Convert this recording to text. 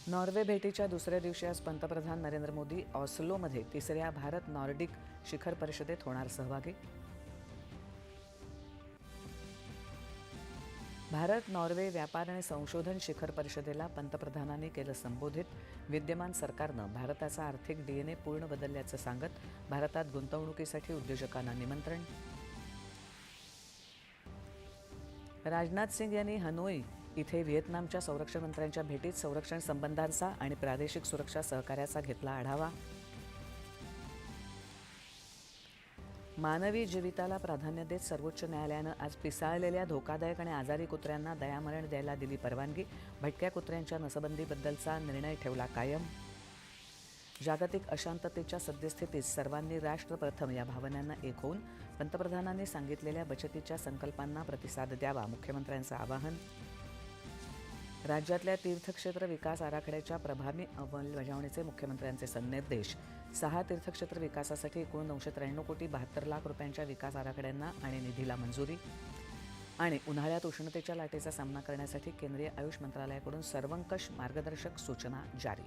Norway भेटीच्या दुसऱ्या दिवशी आज पंतप्रधान नरेंद्र मोदी ऑस्लोमध्ये तिसऱ्या भारत नॉर्डिक शिखर परिषदेत होणार सहभागी. भारत नॉर्वे व्यापार आणि संशोधन शिखर परिषदेला पंतप्रधानांनी केलं संबोधित. विद्यमान सरकारनं भारताचा आर्थिक DNA पूर्ण बदलल्याचं सांगत भारतात गुंतवणुकीसाठी उद्योजकांना निमंत्रण. राजनाथ सिंग यांनी हनोई इथे व्हिएतनामच्या संरक्षण मंत्र्यांच्या भेटीत संरक्षण संबंधांचा आणि प्रादेशिक सुरक्षा सहकार्याचा घेतला आढावा. मानवी जीविताला प्राधान्य देत सर्वोच्च न्यायालयानं आज पिसाळलेल्या धोकादायक आणि आजारी कुत्र्यांना दयामरण द्यायला दिली परवानगी. भटक्या कुत्र्यांच्या नसबंदीबद्दलचा निर्णय ठेवला कायम. जागतिक अशांततेच्या सद्यस्थितीत सर्वांनी राष्ट्र प्रथम या भावनांना एक होऊन पंतप्रधानांनी सांगितलेल्या बचतीच्या संकल्पांना प्रतिसाद द्यावा, मुख्यमंत्र्यांचं आवाहन. राज्यातल्या तीर्थक्षेत्र विकास आराखड्याच्या प्रभावी अंमलबजावणीचे मुख्यमंत्र्यांचे निर्देश. 6 तीर्थक्षेत्र विकासासाठी एकूण 993 कोटी 72 लाख रुपयांच्या विकास आराखड्यांना आणि निधीला मंजुरी. आणि उन्हाळ्यात उष्णतेच्या लाटेचा सामना करण्यासाठी केंद्रीय आयुष मंत्रालयाकडून सर्वंकष मार्गदर्शक सूचना जारी.